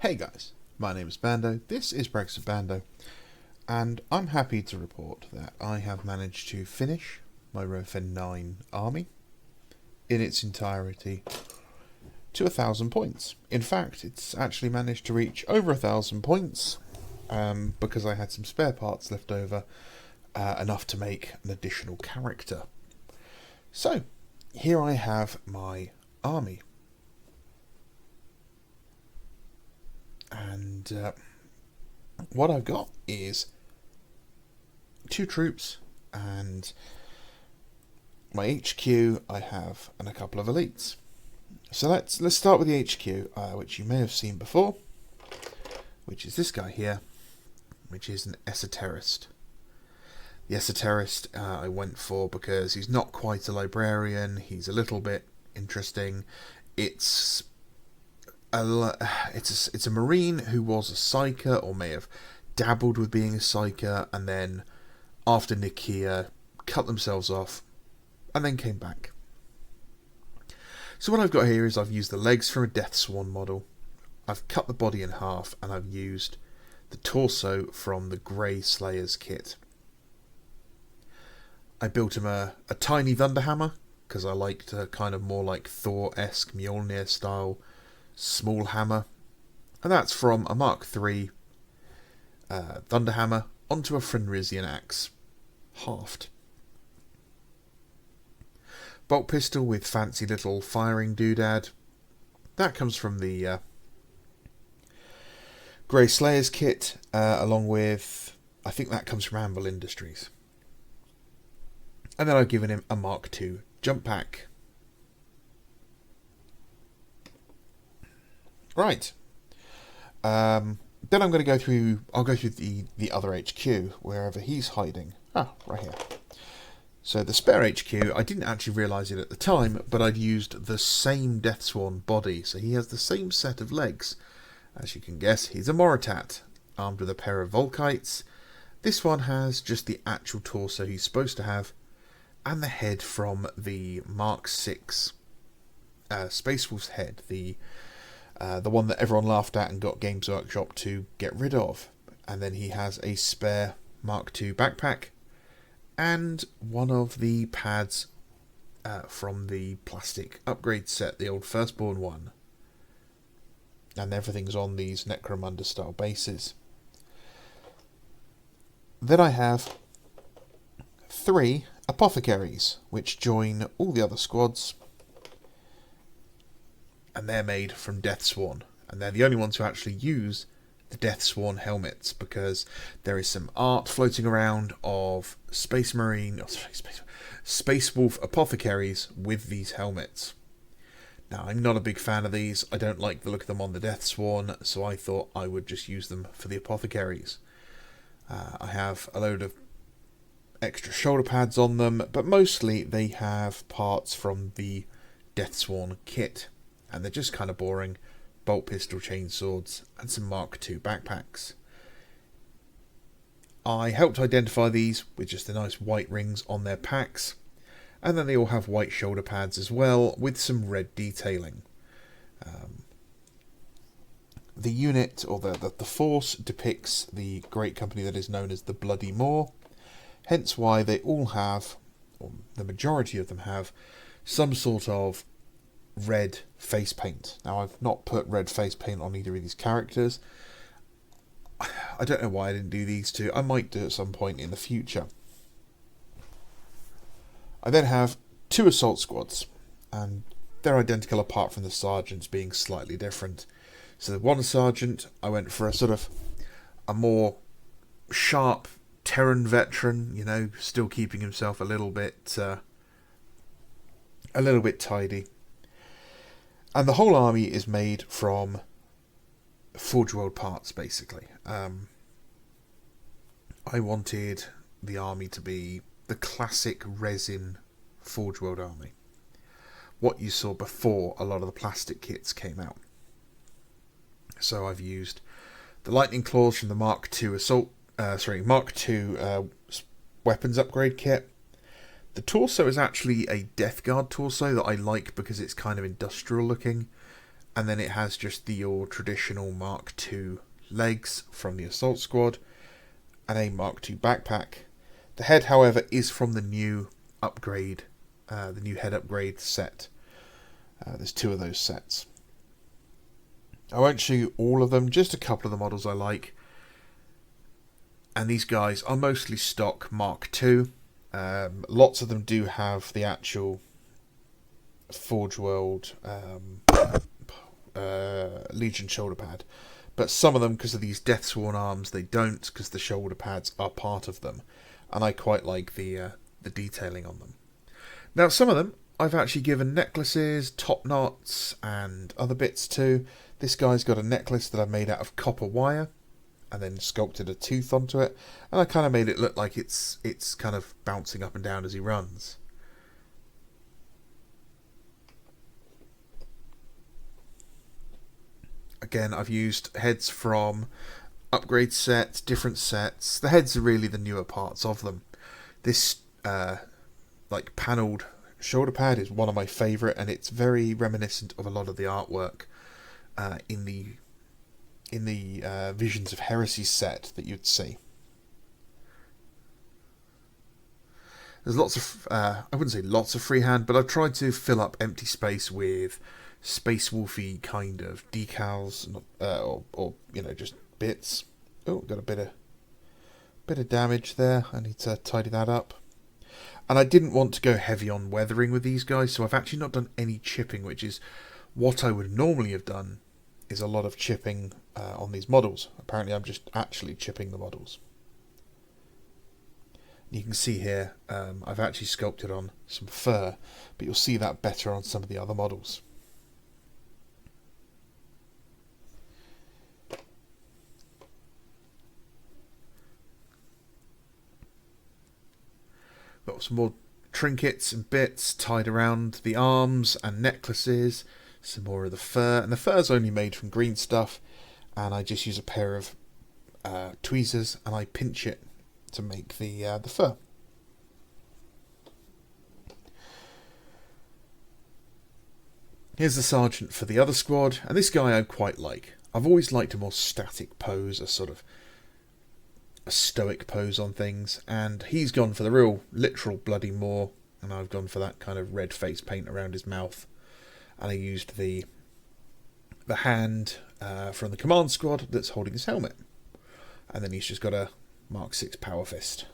Hey guys, my name is Bando, this is Brexit Bando, and I'm happy to report that I have managed to finish my Rofen 9 army in its entirety to 1,000 points. In fact, it's actually managed to reach over 1,000 points because I had some spare parts left over, enough to make an additional character. So, here I have my army. And what I've got is 2 troops and my HQ I have, and a couple of elites. So let's start with the HQ, which you may have seen before, which is this guy here, which is an esoterist. The esoterist I went for because he's not quite a librarian, he's a little bit interesting. It's a marine who was a psyker, or may have dabbled with being a psyker, and then after Nicaea cut themselves off and then came back. So what I've got here is I've used the legs from a Death Swan model, I've cut the body in half, and I've used the torso from the Grey Slayer's kit. I built him a tiny Thunderhammer because I liked a kind of more like Thor-esque Mjolnir style small hammer, and that's from a Mark III Thunderhammer onto a Fenrisian axe, halved. Bolt pistol with fancy little firing doodad. That comes from the Grey Slayer's kit, along with, I think that comes from Anvil Industries. And then I've given him a Mark II jump pack. Right. Then I'm going to go through. I'll go through the other HQ wherever he's hiding. Right here. So the spare HQ, I didn't actually realise it at the time, but I'd used the same Death Swan body, so he has the same set of legs. As you can guess, he's a Moritat, armed with a pair of Volkites. This one has just the actual torso he's supposed to have, and the head from the Mark VI Space Wolf's head, the one that everyone laughed at and got Games Workshop to get rid of. And then he has a spare Mark II backpack and one of the pads from the plastic upgrade set, the old Firstborn one. And everything's on these Necromunda style bases. Then I have 3 Apothecaries, which join all the other squads, and they're made from Death Swan, and they're the only ones who actually use the Death Swan helmets, because there is some art floating around of Space Wolf Apothecaries with these helmets. Now, I'm not a big fan of these. I don't like the look of them on the Death Swan, so I thought I would just use them for the Apothecaries. I have a load of extra shoulder pads on them, but mostly they have parts from the Death Swan kit, and they're just kind of boring bolt pistol chainswords and some Mark II backpacks. I helped identify these with just the nice white rings on their packs, and then they all have white shoulder pads as well with some red detailing. The unit, or the force, depicts the great company that is known as the Bloody Moor, hence why they all have, or the majority of them have, some sort of red face paint. Now, I've not put red face paint on either of these characters. I don't know why I didn't do these two. I might do at some point in the future. I then have 2 assault squads, and they're identical apart from the sergeants being slightly different. So the one sergeant, I went for a sort of a more sharp Terran veteran, still keeping himself a little bit tidy. And the whole army is made from Forge World parts, basically. I wanted the army to be the classic resin Forge World army. What you saw before a lot of the plastic kits came out. So I've used the lightning claws from the Mark II weapons upgrade kit. The torso is actually a Death Guard torso that I like because it's kind of industrial looking. and then it has just your traditional Mark II legs from the Assault Squad, and a Mark II backpack. The head, however, is from the new upgrade, the new head upgrade set. There's 2 of those sets. I won't show you all of them, just a couple of the models I like. And these guys are mostly stock Mark II. Lots of them do have the actual Forge World Legion shoulder pad. But some of them, because of these Deathsworn arms, they don't, because the shoulder pads are part of them. And I quite like the detailing on them. Now, some of them I've actually given necklaces, top knots, and other bits too. This guy's got a necklace that I made out of copper wire, and then sculpted a tooth onto it, and I kind of made it look like it's kind of bouncing up and down as he runs. Again, I've used heads from upgrade sets, different sets. The heads are really the newer parts of them. This like panelled shoulder pad is one of my favourite, and it's very reminiscent of a lot of the artwork in the Visions of Heresy set that you'd see. There's lots of, I wouldn't say lots of freehand, but I've tried to fill up empty space with Space Wolfy kind of decals, or just bits. Oh, got a bit of damage there. I need to tidy that up. And I didn't want to go heavy on weathering with these guys, so I've actually not done any chipping, which is what I would normally have done, is a lot of chipping on these models. Apparently I'm just actually chipping the models. You can see here I've actually sculpted on some fur, but you'll see that better on some of the other models. Got some more trinkets and bits tied around the arms and necklaces. Some more of the fur, and the fur's only made from green stuff, and I just use a pair of tweezers and I pinch it to make the fur. Here's the sergeant for the other squad, and this guy I quite like. I've always liked a more static pose, a sort of a stoic pose on things, and he's gone for the real literal bloody Moor, and I've gone for that kind of red face paint around his mouth. And I used the hand from the command squad that's holding his helmet, and then he's just got a Mark VI power fist.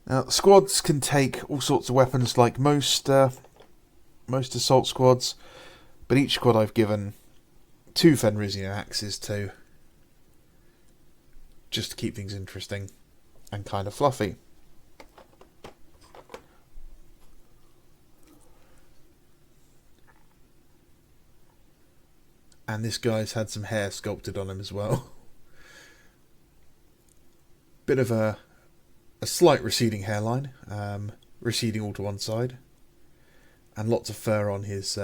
Now, the squads can take all sorts of weapons like most assault squads, but each squad I've given 2 Fenrisian axes to, just to keep things interesting and kind of fluffy. And this guy's had some hair sculpted on him as well. Bit of a slight receding hairline, receding all to one side, and lots of fur on his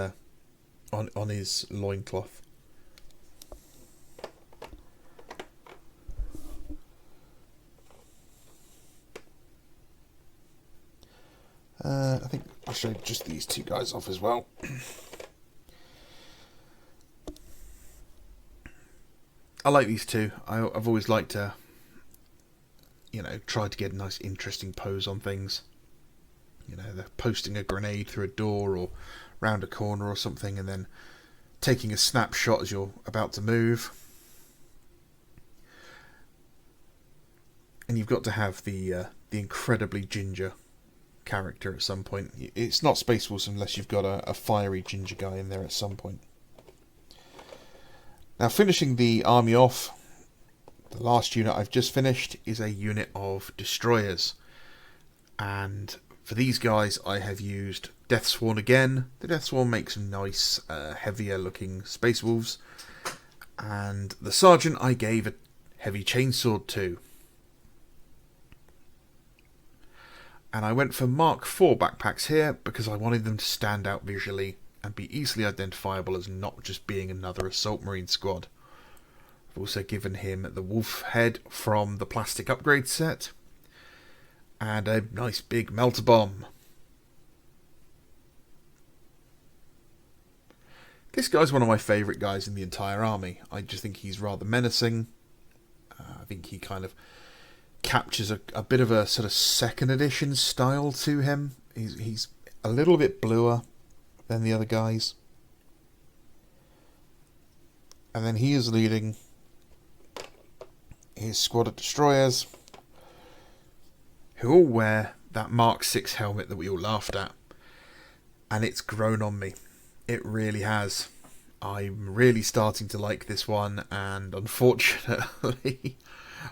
on his loincloth. I think I'll show just these 2 guys off as well. I like these 2. I've always liked to, try to get a nice interesting pose on things. They're posting a grenade through a door or round a corner or something, and then taking a snapshot as you're about to move. And you've got to have the incredibly ginger character at some point. It's not Space Wolves unless you've got a fiery ginger guy in there at some point. Now, finishing the army off, the last unit I've just finished is a unit of destroyers, and for these guys I have used Deathsworn again. The Deathsworn makes some nice heavier looking Space Wolves, and the sergeant I gave a heavy chainsword to. And I went for Mark IV backpacks here because I wanted them to stand out visually and be easily identifiable as not just being another Assault Marine squad. I've also given him the wolf head from the plastic upgrade set, and a nice big melter bomb. This guy's one of my favourite guys in the entire army. I just think he's rather menacing. I think he kind of captures a bit of a sort of second edition style to him. He's a little bit bluer than the other guys. And then he is leading his squad of destroyers, who all wear that Mark 6 helmet that we all laughed at. And it's grown on me. It really has. I'm really starting to like this one, and unfortunately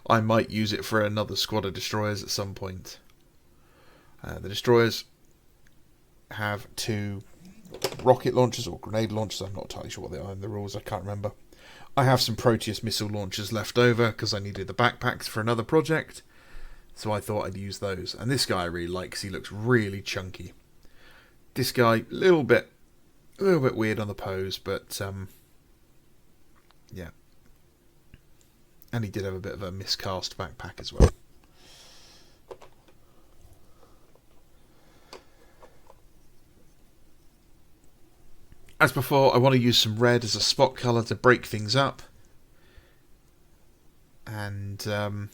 I might use it for another squad of destroyers at some point. The destroyers have 2 rocket launchers or grenade launchers. I'm not entirely sure what they are in the rules, I can't remember. I have some Proteus missile launchers left over because I needed the backpacks for another project, so I thought I'd use those. And this guy I really like because he looks really chunky. This guy, a little bit weird on the pose, but yeah. And he did have a bit of a miscast backpack as well. As before, I want to use some red as a spot colour to break things up. And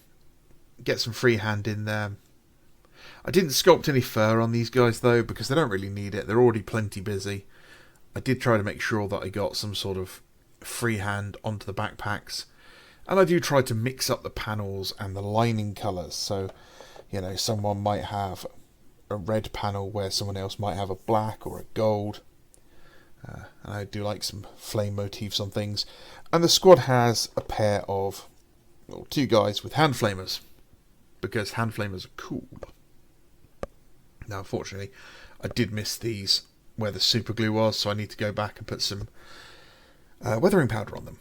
get some freehand in there. I didn't sculpt any fur on these guys though, because they don't really need it. They're already plenty busy. I did try to make sure that I got some sort of freehand onto the backpacks. And I do try to mix up the panels and the lining colours. So, you know, someone might have a red panel where someone else might have a black or a gold. And I do like some flame motifs on things. And the squad has a pair of, well, 2 guys with hand flamers, because hand flamers are cool. Now, unfortunately, I did miss these where the super glue was, so I need to go back and put some weathering powder on them.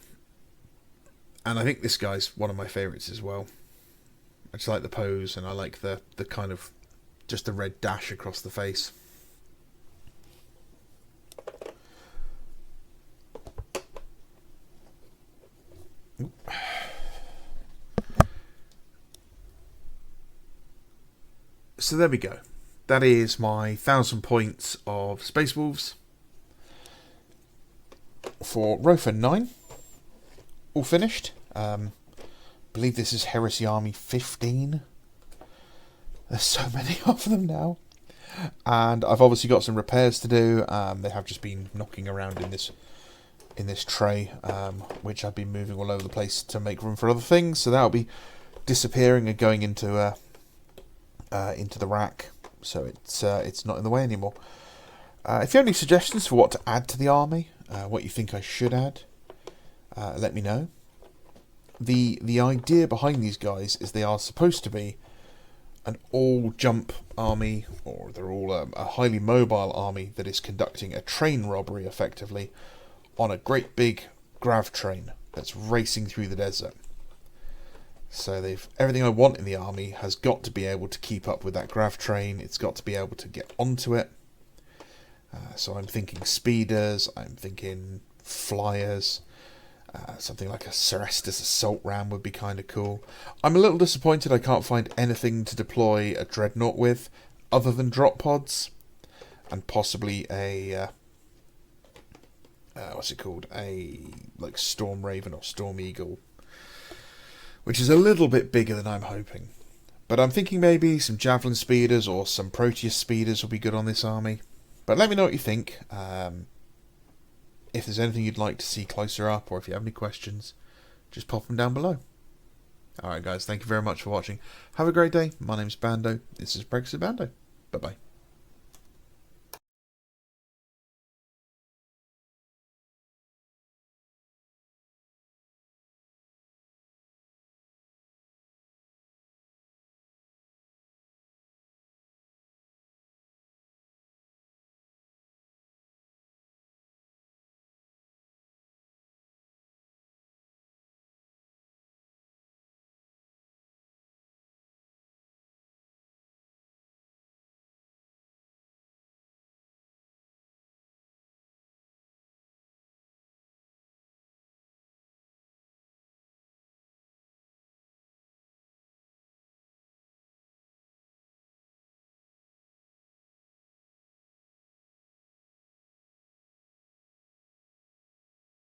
And I think this guy's one of my favourites as well. I just like the pose, and I like the kind of just the red dash across the face. So there we go. That is my 1,000 points of Space Wolves for Rofa 9. All finished. Believe this is Heresy Army 15. There's so many of them now. And I've obviously got some repairs to do. They have just been knocking around in this tray, which I've been moving all over the place to make room for other things. So that'll be disappearing and going into the rack, so it's not in the way anymore. If you have any suggestions for what to add to the army, what you think I should add, let me know. The idea behind these guys is they are supposed to be an all-jump army, or they're all a highly mobile army that is conducting a train robbery, effectively, on a great big grav train that's racing through the desert. So everything I want in the army has got to be able to keep up with that grav train. It's got to be able to get onto it. So I'm thinking speeders, I'm thinking flyers, something like a Cerestus assault ram would be kind of cool. I'm a little disappointed I can't find anything to deploy a dreadnought with other than drop pods, and possibly a what's it called? A like Storm Raven or Storm Eagle, which is a little bit bigger than I'm hoping. But I'm thinking maybe some Javelin speeders or some Proteus speeders will be good on this army. But let me know what you think. If there's anything you'd like to see closer up, or if you have any questions, just pop them down below. Alright guys, thank you very much for watching. Have a great day. My name's Bando. This is Brexit Bando. Bye bye.